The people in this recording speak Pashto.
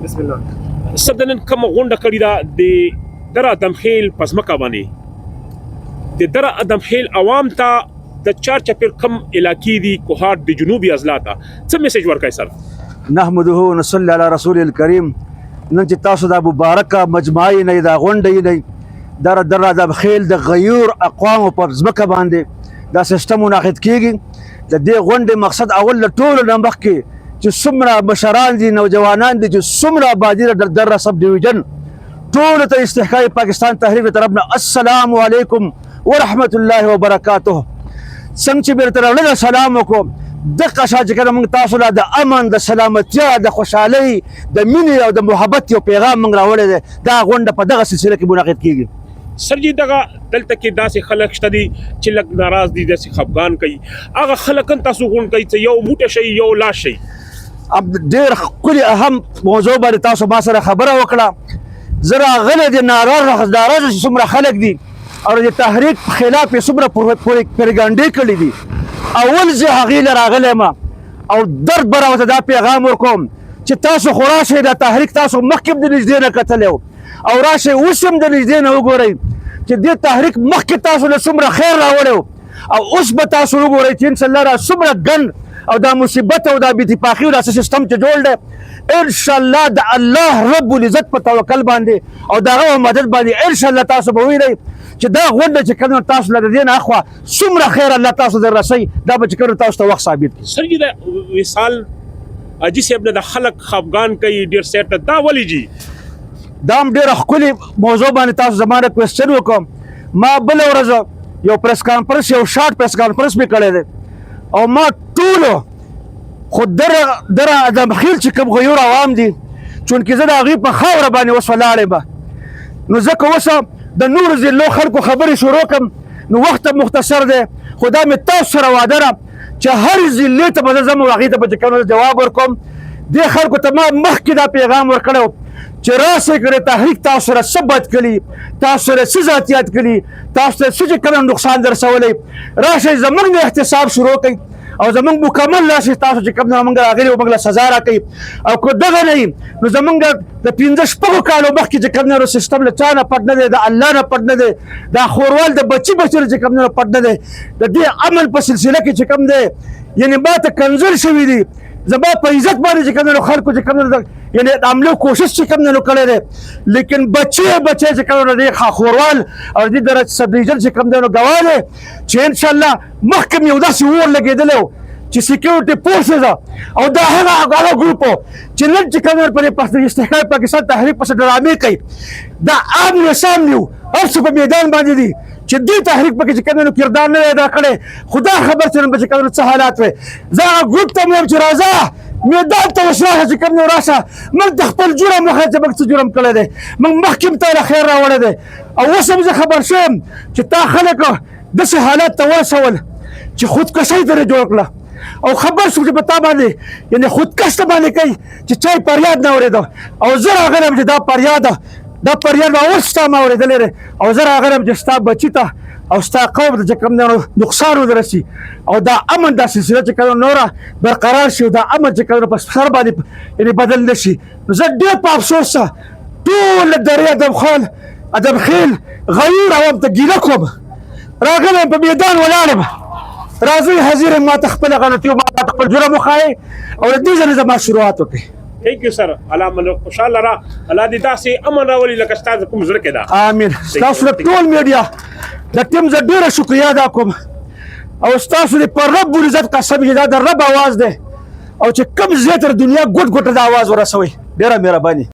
بسم الله. سدنن کوم غونډه کړې ده د در ادمخیل پزمکه باندې د در ادمخیل عوام ته د چار چپیر کم علاقې دي کوهات د جنوبي اضلاع ته څه میسج ورکړي سر؟ نحمده ونصلي على رسول الكريم. نن چې تاسو د مبارکه مجمعي نه د غونډې نه در ادمخیل د غیور اقوام په ځمکه باندې دا سیستم منعقد کیږي. د دې غونډې مقصد اول له ټولو نه مخکې چې څومره مشران دي نوجوانان دي چې څومره آبادي ده در سب ډیویژن ټولو ته استحقاق پاکستان تحریک طرف نه السلام علیکم ورحمت الله وبرکاته. څنګه چې بیرته راغله سلام وکړو دغه شان چې کله موږ تاسو له د امن د سلامتیا د خوشحالۍ د مینې او د محبت یو پیغام موږ راوړی دی. دا غونډه په دغه سلسله کې منعقد کیږي. سر جی دغه دلته کې داسې خلک شته دي چې لږ ناراض دي داسې خفګان کوي هغه خلک هم تاسو غونډ کوي چې یو موټی شي یو لاس شي. اب ډېر ښکلي اهم موضوع باندې تاسو ما سره خبره وکړه. زه راغلی د ناراضه چې څومره خلک دي او د تحریک خلاف یې څومره پروپاګانډې کړي دي. اول زه هغې له راغلی یم او درد به راته دا پیغام ورکوم چې تاسو خو راشئ دا تحریک تاسو مخکې هم د نږدې نه کتلی او راشئ اوس هم د نږدې نه وګورئ چې دې تحریک مخکې تاسو له څومره خیر راوړی او اوس به تاسو وګورئ چې انشاءالله را څومره ګن او دا مصیبت او دا بېاتفاقي او دا سیستم چې جوړ دی انشاءالله د الله رب العزت په توکل باندې او د هغه مدد باندې انشاءالله تاسو به ووینئ چې دا غونډه چې کوم تاسو له دې نه اخوا څومره خیر الله تاسو در رسوي دا به چې کوم تاسو ته وخت ثابت کړي. سر جی د وصال اجي صاحب نه د خلک خفګان کوي ډېر سیټ دا ولې جی؟ دا هم ډېره ښکلې موضوع باندې تاسو زما نه کوېسچن وکړم. ما بله ورځ یو پریس کانفرنس یو شارټ پریس کانفرنس مې کړی دی او ما ټولو خو در ادمخیل چې کوم غیور عوام دي چونکې زه د هغوی په خاوره باندې اوس ولاړ یم نو ځکه اوس د نورو ضلعو خلکو خبرې شروع کړم نو وخت مختصر دی خو دا مې تاسو سره واده ده چې هر ضلعې ته به زه ځم او هغې ته به چې کوم جواب ورکوم. دې خلکو ته ما مخکې دا پیغام ورکړی چې راسئ که د تحریک تاسو سره څه بد کړي تاسو سره څه ذاتیات کړي تاسو ته څه چې کوم نقصان در رسولی راشئ زموږ نه احتساب شروع کړئ او زموږ مکمل راشئ تاسو چې کوم نه موږ راغلي او موږ له سزا راکوي او که دغه نه وي نو زموږ د 15 کالو مخکې چې کوم نه سیستم له چا نه پټ نه دی د الله نه پټ نه دی دا خوروال د بچي نه چې کوم نه پټ نه دی د دې امن په سلسله کې چې کوم دی یعنې ما ته کنزل شوي دي زما په عزت باندې چې کوم نه خلکو چې کوم نه یعنې د حملو کوشش چې کوم نه کړی دی لیکن بچی چې کوم نه دی خوروال او د دې سب ډیویژن چې کوم دی نو ګواه دی چې انشاءالله مخکې مې یو داسې اور لګېدلی و چې سیکیورټي فورسز او دا هغه ګروپ چې نن چې کوم پر استحقاق پاکستان تحریک پسې ډرامې کوي دا عام نظام دی هر څه په میدان باندې دي چې دې تحریک پکې چې کوم نو کردار نه ادا کړی خدا خبر چې نن چې کوم څه حالات وي زه هغه ګروپ ته مې چې راځه میدان ته وشراشه چې کوم نو راشه موږ د خپل جرم وښیه چې موږ څه جرم کړی دی موږ مخکې هم تا له خیر راوړی دی او اوس هم زه خبر شوم چې تا خلک داسې حالات ته ورسول چې خودکشۍ ترې جوړ کړه او خبر شو چې په تا باندې یعنې خودکش ته باندې کوي چې چا یې فریاد نه اورېده او زه راغلی یم چې دا فریاد به اول ستا ما اورېدلی دی او زه راغلی یم چې ستا بچي ته او ستا قوم ته چې کوم دی نقصان ودرسي او دا امن دا سلسله چې کوم نوره برقرار شي او دا امن چې کوم په سر باندې یعنې بدل نه شي نو زه ډېر په افسوس سره ټول درې ادمخیل غیور عوام ته ګیله کوم راغلی یم په میدان ولاړ یم راځئ حاضر یم ما ته خپله غلطي او ما ته خپل جرم وښایئ او له دې ځایه زما شروعات وکړئ. تھینک یو سر الله مو خوشحاله را الله دې داسې امن راولي لکه ستا کوم زړه کې ده. امین. ستاسو د ټول میډیا د ټیم زه ډېره شکریا ادا کوم او ستاسو د پر رب العزت قسم چې دا د رب اواز دی او چې کوم ځای تر دنیا ګوټ ګوټه د اواز ورسوئ ډېره مهرباني.